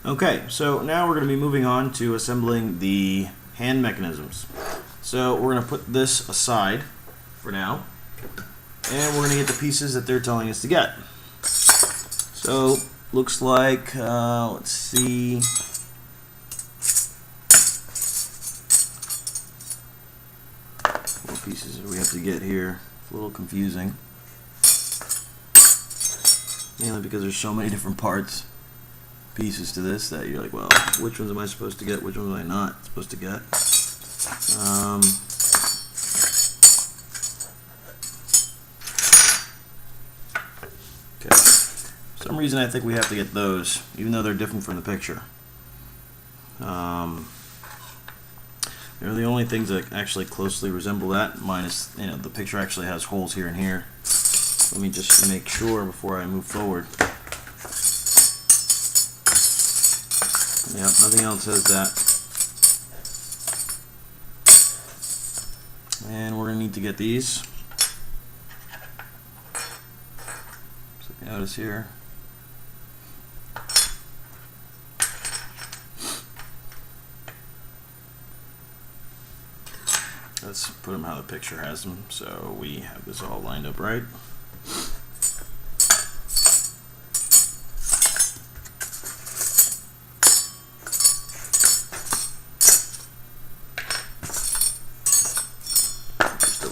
Okay, so now we're going to be moving on to assembling the hand mechanisms. So we're going to put this aside for now, and we're going to get the pieces that they're telling us to get. So looks like, let's see, what pieces do we have to get here? It's a little confusing, mainly because there's so many different pieces to this that you're like, well, which ones am I supposed to get, which ones am I not supposed to get? Okay. For some reason I think we have to get those, even though they're different from the picture. They're the only things that actually closely resemble that, minus, the picture actually has holes here and here. Let me just make sure before I move forward. Yep, nothing else has that. And we're going to need to get these. So if you notice here. Let's put them how the picture has them, so we have this all lined up right.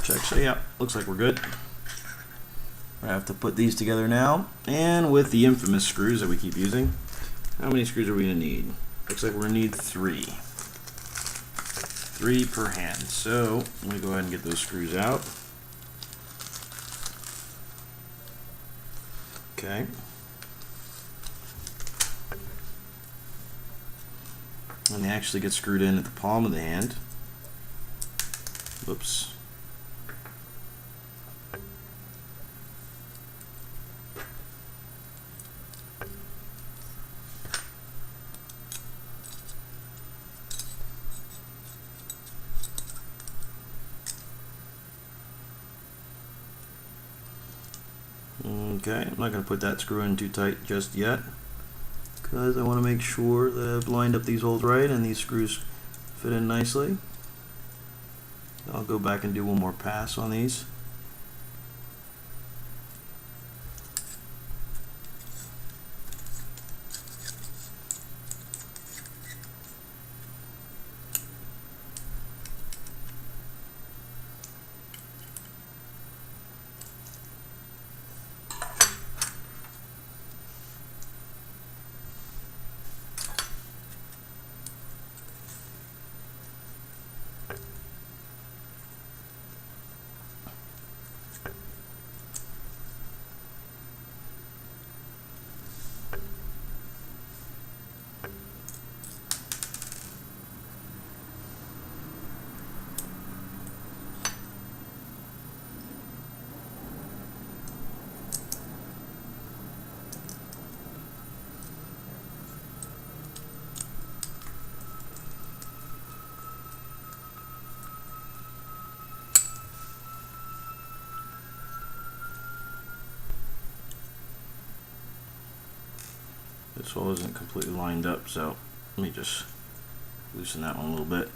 Check. So yeah, looks like we're good. I have to put these together now, and with the infamous screws that we keep using, how many screws are we going to need? Looks like we're going to need 3. 3 per hand. So I'm going to go ahead and get those screws out. Okay. And they actually get screwed in at the palm of the hand. Whoops. Okay, I'm not going to put that screw in too tight just yet, because I want to make sure that I've lined up these holes right and these screws fit in nicely. I'll go back and do one more pass on these. This hole isn't completely lined up, so let me just loosen that one a little bit.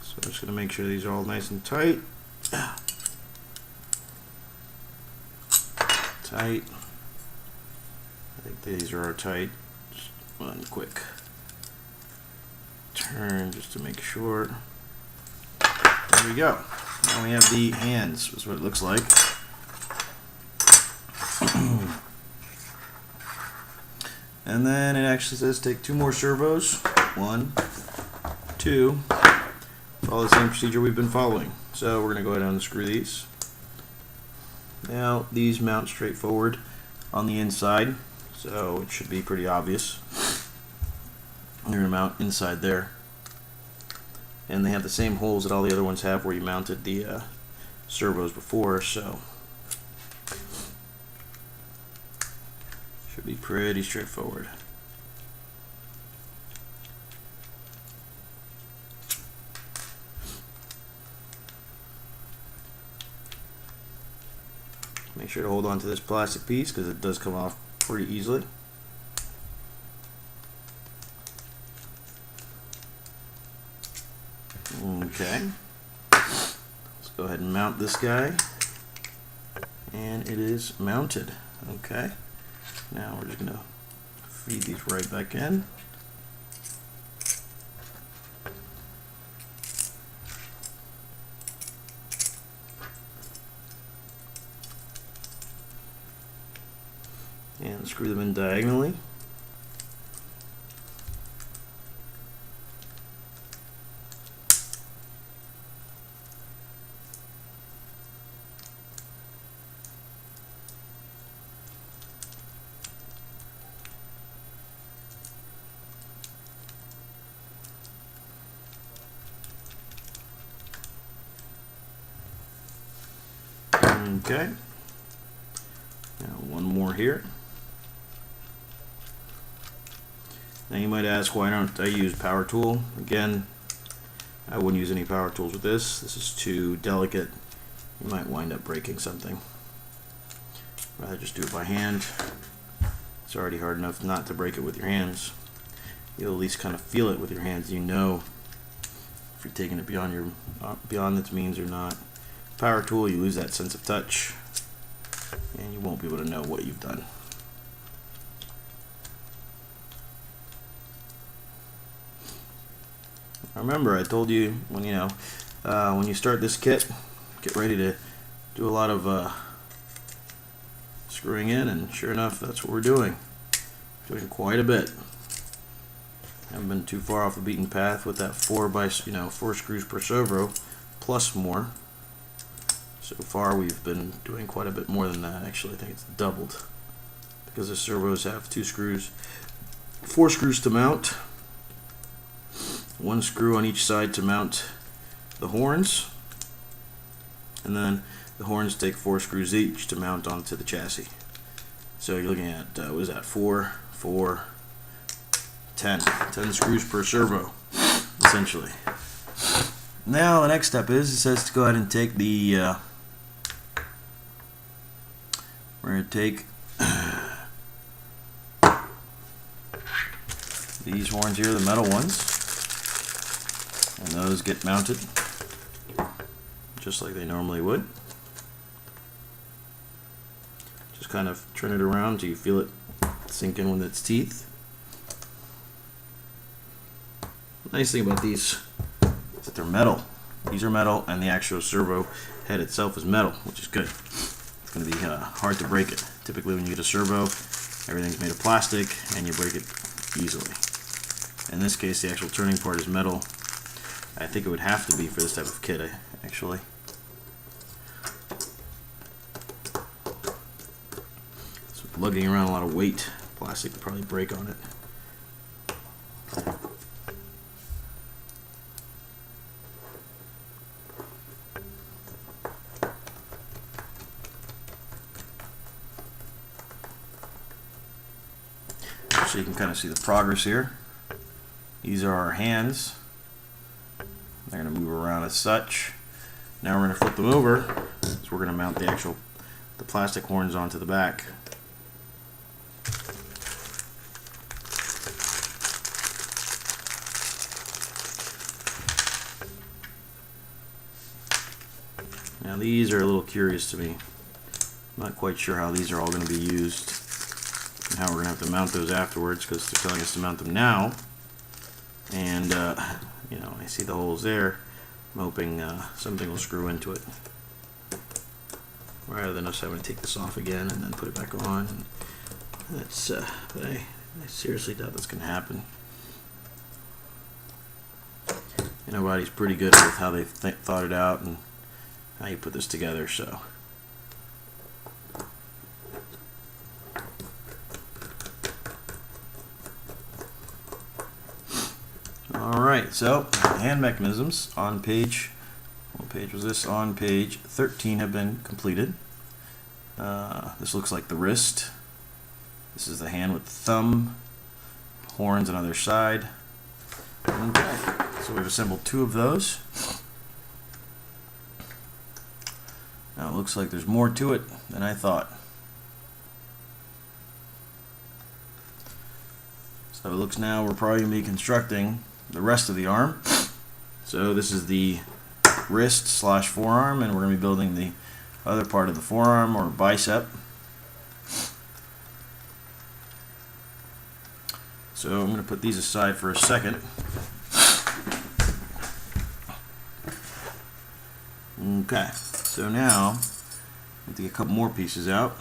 So I'm just going to make sure these are all nice and tight. Tight. I think these are tight. Just one quick turn just to make sure. There we go. Now we have the hands, is what it looks like. And then it actually says take 2 more servos. 1, 2. Follow the same procedure we've been following. So we're going to go ahead and unscrew these. Now these mount straight forward on the inside, so it should be pretty obvious. They're going to mount inside there. And they have the same holes that all the other ones have where you mounted the servos before, so should be pretty straightforward. Make sure to hold on to this plastic piece because it does come off pretty easily. Okay, let's go ahead and mount this guy, and it is mounted. Okay, now we're just going to feed these right back in. And screw them in diagonally. Okay, now one more here. Now you might ask, why don't I use power tool? Again, I wouldn't use any power tools with this. This is too delicate. You might wind up breaking something. Rather just do it by hand. It's already hard enough not to break it with your hands. You'll at least kind of feel it with your hands. You know if you're taking it beyond its means or not. Power tool, you lose that sense of touch, and you won't be able to know what you've done. Remember, I told you when you start this kit, get ready to do a lot of screwing in, and sure enough, that's what we're doing. Doing quite a bit. Haven't been too far off the beaten path with that 4 screws per servo, plus more. So far, we've been doing quite a bit more than that. Actually, I think it's doubled because the servos have 2 screws, 4 screws to mount. 1 screw on each side to mount the horns, and then the horns take 4 screws each to mount onto the chassis. So you're looking at what is that? 4, 4, 10 screws per servo, essentially. Now the next step is, it says to go ahead and take the we're going to take these horns here, the metal ones, and those get mounted just like they normally would. Just kind of turn it around till you feel it sink in with its teeth. The nice thing about these is that they're metal. These are metal, and the actual servo head itself is metal, which is good. It's going to be hard to break it. Typically when you get a servo, everything's made of plastic and you break it easily. In this case, the actual turning part is metal. I think it would have to be for this type of kit, actually. So lugging around a lot of weight, plastic would probably break on it. So you can kind of see the progress here. These are our hands. They're going to move around as such. Now we're going to flip them over, so we're going to mount the plastic horns onto the back. Now these are a little curious to me. I'm not quite sure how these are all going to be used and how we're going to have to mount those afterwards, because they're telling us to mount them now. And you know, I see the holes there. I'm hoping something will screw into it, rather than us having to take this off again and then put it back on. That's but I seriously doubt this can happen. Innovati's pretty good with how they thought it out and how you put this together, so. Alright, so hand mechanisms on page, what page was this? On page 13 have been completed. This looks like the wrist. This is the hand with the thumb, horns on either side. Okay, so we've assembled 2 of those. Now it looks like there's more to it than I thought. So it looks now we're probably going to be constructing the rest of the arm. So this is the wrist / forearm, and we're going to be building the other part of the forearm or bicep. So I'm going to put these aside for a second. Okay, so now I have to get a couple more pieces out.